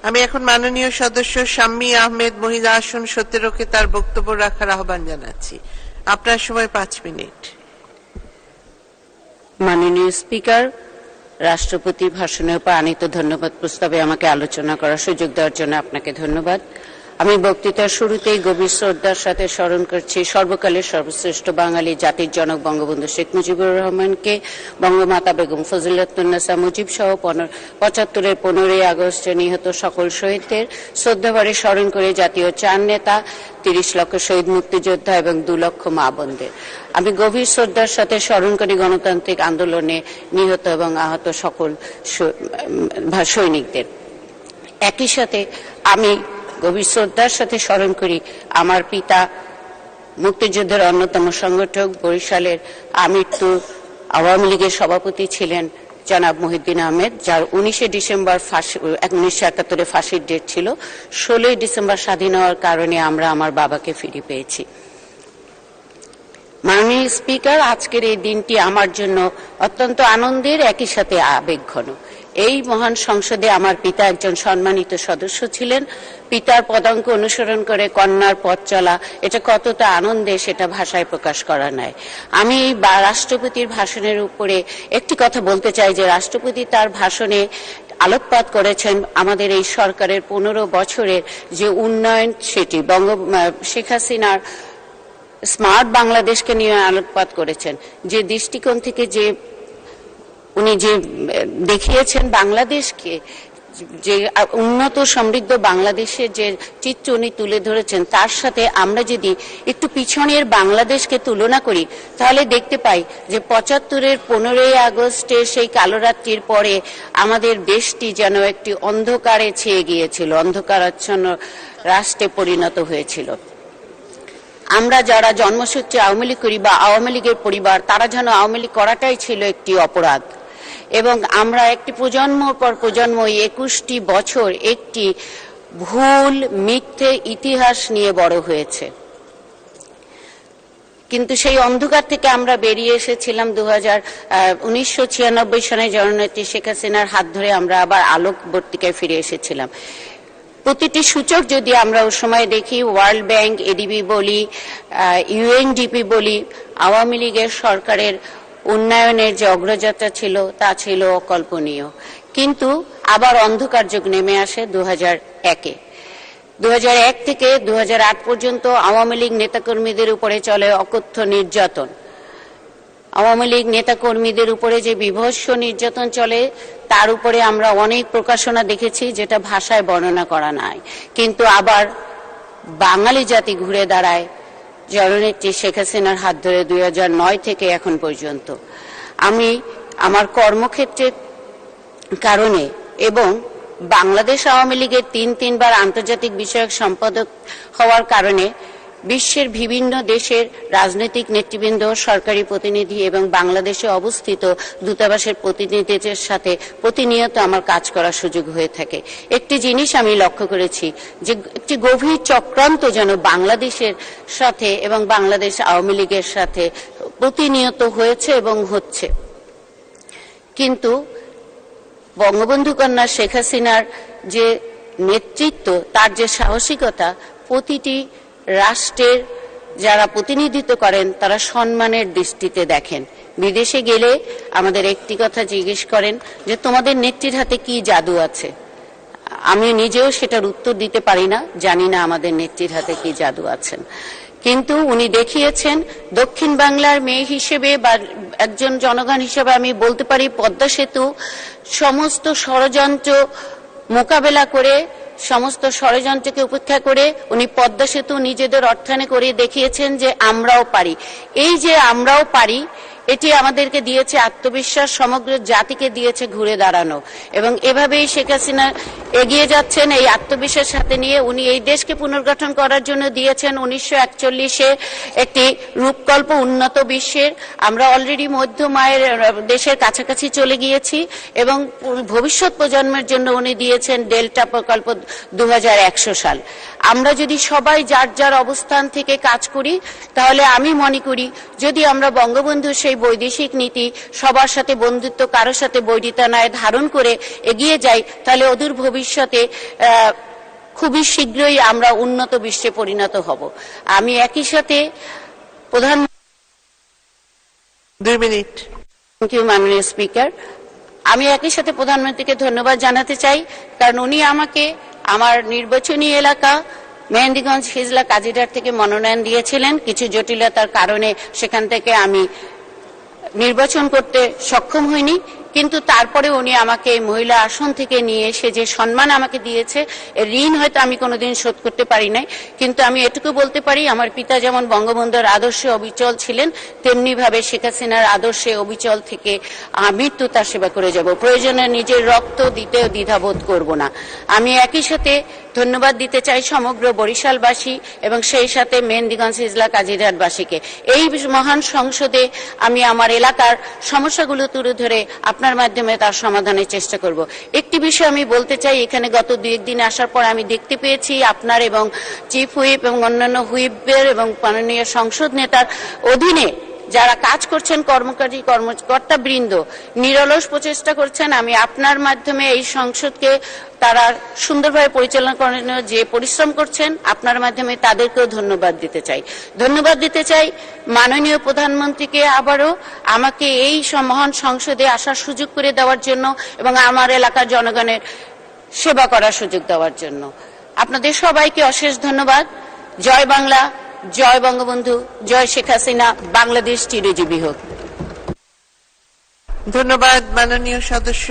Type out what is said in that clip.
আমি এখন মাননীয় সদস্য শাম্মী আহমেদ মহিলা আসন 17-কে তার বক্তব্য রাখার আহ্বান জানাচ্ছি। আপনার সময় 5 মিনিট। মাননীয় স্পিকার, রাষ্ট্রপতির ভাষণের উপর আনীত ধন্যবাদ প্রস্তাবে আমাকে আলোচনা করার সুযোগ দেওয়ার জন্য আপনাকে ধন্যবাদ। আমি বক্তৃতার শুরুতেই গভীর শ্রদ্ধার সাথে স্মরণ করছি সর্বকালের সর্বশ্রেষ্ঠ বাঙালি জাতির জনক বঙ্গবন্ধু শেখ মুজিবুর রহমানকে, বঙ্গমাতা বেগম ফজিলাতুন্নেসা মুজিব সহ 75-এর 15ই আগস্টে নিহত সকল শহীদদের শ্রদ্ধাভরে স্মরণ করে জাতীয় 4 নেতা, 30 লক্ষ শহীদ মুক্তিযোদ্ধা এবং 2 লক্ষ মা বোনদের। আমি গভীর শ্রদ্ধার সাথে স্মরণ করি গণতান্ত্রিক আন্দোলনে নিহত এবং আহত সকল সৈনিকদের। একই সাথে আমি গভীর শ্রদ্ধার সাথে স্মরণ করি আমার পিতা, মুক্তিযুদ্ধের অন্যতম সংগঠক, বরিশালের আমৃত্যু আওয়ামী লীগের সভাপতি ছিলেন জনাব মহিউদ্দিন আহমেদ, যার 19শে ডিসেম্বর 1971-এ ফাঁসির ডেট ছিল। 16ই ডিসেম্বর স্বাধীন হওয়ার কারণে আমরা আমার বাবাকে ফিরে পেয়েছি। মাননীয় স্পিকার, আজকের এই দিনটি আমার জন্য অত্যন্ত আনন্দের, একই সাথে আবেগঘন। এই মহান সংসদে আমার পিতা একজন সম্মানিত সদস্য ছিলেন। পিতার পদাঙ্ক অনুসরণ করে কন্যার পথ চলা, এটা কতটা আনন্দে সেটা ভাষায় প্রকাশ করা নয়। আমি রাষ্ট্রপতির ভাষণের উপরে একটি কথা বলতে চাই যে রাষ্ট্রপতি তার ভাষণে আলোকপাত করেছেন আমাদের এই সরকারের 15 বছরের যে উন্নয়ন, সেটি শেখ হাসিনার স্মার্ট বাংলাদেশকে নিয়ে আলোকপাত করেছেন। যে দৃষ্টিকোণ থেকে যে উনি যে দেখিয়েছেন বাংলাদেশকে, যে উন্নত সমৃদ্ধ বাংলাদেশের যে চিত্র উনি তুলে ধরেছেন, তার সাথে আমরা যদি একটু পিছনের বাংলাদেশকে তুলনা করি তাহলে দেখতে পাই যে 75-এর 15ই আগস্টে সেই কালোরাত্রির পরে আমাদের দেশটি যেন একটি অন্ধকারে ছেয়ে গিয়েছিল, অন্ধকারাচ্ছন্ন রাষ্ট্রে পরিণত হয়েছিল। আমরা যারা জন্মসূত্রে আওয়ামী লীগ করি বা আওয়ামী লীগের পরিবার, তারা যেন আওয়ামী লীগ করাটাই ছিল একটি অপরাধ। এবং আমরা একটি প্রজন্ম পর প্রজন্ম 21টি বছর একটি ভুল মিথ্যে ইতিহাস নিয়ে বড় হয়েছে। কিন্তু সেই অন্ধকার থেকে আমরা বেরিয়ে এসেছিলাম 1996 সনে জননেত্রী শেখ হাসিনার হাত ধরে আমরা আবার আলোকবর্তিকায় ফিরে এসেছিলাম। প্রতিটি সূচক যদি আমরা ওই সময় দেখি, ওয়ার্ল্ড ব্যাংক, এডিবি বলি, ইউএনডিপি বলি, আওয়ামী লীগের সরকারের উন্নয়নের যে অগ্রযাত্রা ছিল তা ছিল অকল্পনীয়। কিন্তু আবার অন্ধকার যুগ নেমে আসে 2001-এ। 2001 থেকে 2008 পর্যন্ত আওয়ামী লীগ নেতাকর্মীদের উপরে চলে অকথ্য নির্যাতন। আওয়ামী লীগ নেতাকর্মীদের উপরে যে বীভৎস নির্যাতন চলে তার উপরে আমরা অনেক প্রকাশনা দেখেছি, যেটা ভাষায় বর্ণনা করা নাই। কিন্তু আবার বাঙালি জাতি ঘুরে দাঁড়ায় জননেত্রী শেখ হাসিনার হাত ধরে 2009 থেকে এখন পর্যন্ত। আমি আমার কর্মক্ষেত্রের কারণে এবং বাংলাদেশ আওয়ামী লীগের 3বার আন্তর্জাতিক বিষয়ক সম্পাদক হওয়ার কারণে বিশ্বের বিভিন্ন দেশের রাজনৈতিক নেতৃবৃন্দ, সরকারি প্রতিনিধি এবং বাংলাদেশে অবস্থিত দূতাবাসের প্রতিনিধিদের সাথে প্রতিনিয়ত আমার কাজ করার সুযোগ হয়ে থাকে। একটি জিনিস আমি লক্ষ্য করেছি যে একটি গভীর চক্রান্ত যেন বাংলাদেশের সাথে এবং বাংলাদেশ আওয়ামী লীগের সাথে প্রতিনিয়ত হয়েছে এবং হচ্ছে। কিন্তু বঙ্গবন্ধু কন্যা শেখ হাসিনার যে নেতৃত্ব, তার যে সাহসিকতা, প্রতিটি রাষ্ট্রের যারা প্রতিনিধিত্ব করেন তারা সম্মানের দৃষ্টিতে দেখেন। বিদেশে গেলে আমাদের একটি কথা জিজ্ঞেস করেন যে তোমাদের নেত্রীর হাতে কি জাদু আছে। আমি নিজেও সেটার উত্তর দিতে পারি না, জানি না আমাদের নেত্রীর হাতে কি জাদু আছেন। কিন্তু উনি দেখিয়েছেন দক্ষিণ বাংলার মেয়ে হিসেবে বা একজন জনগণ হিসেবে আমি বলতে পারি পদ্মা সেতু সমস্ত ষড়যন্ত্র মোকাবেলা করে, সমস্ত ষড়যন্ত্রকে উপেক্ষা করে উনি পদ্মা সেতু নিজেদের অর্থায়নে করে দেখিয়েছেন যে আমরাও পারি। এই যে আমরাও পারি, এটি আমাদেরকে দিয়েছে আত্মবিশ্বাস, সমগ্র জাতিকে দিয়েছে ঘুরে দাঁড়ানো। এবং এভাবেই শেখ হাসিনা এগিয়ে যাচ্ছেন এই আত্মবিশ্বাস সাথে নিয়ে। উনি এই দেশকে পুনর্গঠন করার জন্য দিয়েছেন 1941-এ একটি রূপকল্প উন্নত বিশ্বের। আমরা অলরেডি মধ্যম আয়ের দেশের কাছাকাছি চলে গিয়েছি এবং ভবিষ্যৎ প্রজন্মের জন্য উনি দিয়েছেন ডেল্টা প্রকল্প 2100 সাল। আমরা যদি সবাই যার যার অবস্থান থেকে কাজ করি তাহলে আমি মনে করি যদি আমরা বঙ্গবন্ধু সেই সেই বৈদেশিক নীতি সবার সাথে বন্ধুত্ব, কারোর সাথে বৈরিতা নয় ধারণ করে এগিয়ে যাই, তাহলে অদূর ভবিষ্যতে খুবই শীঘ্রই আমরা উন্নত বিশ্বে পরিণত হব। আমি একই সাথে প্রধানমন্ত্রী, 2 মিনিট। থ্যাংক ইউ মাননীয় স্পিকার। আমি একই সাথে প্রধানমন্ত্রীকে ধন্যবাদ জানাতে চাই, কারণ উনি আমাকে আমার নির্বাচনী এলাকা মেহেন্দিগঞ্জ হিজলা কাজিরহাট থেকে মনোনয়ন দিয়েছিলেন। কিছু জটিলতার কারণে সেখান থেকে আমি নির্বাচন করতে সক্ষম হইনি, কিন্তু তারপরে উনি আমাকে এই মহিলা আসন থেকে নিয়ে এসে যে সম্মান আমাকে দিয়েছে, এর ঋণ হয়তো আমি কোনোদিন শোধ করতে পারি নাই, কিন্তু আমি এটুকু বলতে পারি আমার পিতা যেমন বঙ্গবন্ধুর আদর্শে অবিচল ছিলেন, তেমনি ভাবে শেখ হাসিনার আদর্শে অবিচল থেকে মৃত্যু তার সেবা করে যাব। প্রয়োজনে নিজের রক্ত দিতেও দ্বিধাবোধ করব না। আমি একই সাথে ধন্যবাদ দিতে চাই সমগ্র বরিশালবাসী এবং সেই সাথে মেহেন্দিগঞ্জ হিজলা কাজিরহাটবাসীকে। এই মহান সংসদে আমি আমার এলাকার সমস্যাগুলো তুলে ধরে আপনার মাধ্যমে তার সমাধানের চেষ্টা করব। একটি বিষয় আমি বলতে চাই, এখানে গত 2-1 দিন আসার পর আমি দেখতে পেয়েছি আপনার এবং চিফ হুইপ এবং অন্যান্য হুইপের এবং মাননীয় সংসদ নেতার অধীনে যারা কাজ করছেন, কর্মকারী কর্মকর্তা বৃন্দ নিরলস প্রচেষ্টা করছেন। আমি আপনার মাধ্যমে এই সংসদকে তারা সুন্দরভাবে পরিচালনা করার জন্য যে পরিশ্রম করছেন, আপনার মাধ্যমে তাদেরকেও ধন্যবাদ দিতে চাই। ধন্যবাদ দিতে চাই মাননীয় প্রধানমন্ত্রীকে আবারও আমাকে এই মহান সংসদে আসার সুযোগ করে দেওয়ার জন্য এবং আমার এলাকার জনগণের সেবা করার সুযোগ দেওয়ার জন্য। আপনাদের সবাইকে অশেষ ধন্যবাদ। জয় বাংলা, জয় বঙ্গবন্ধু, জয় শেখ হাসিনা, বাংলাদেশ চিরজীবী হোক। ধন্যবাদ মাননীয় সদস্য।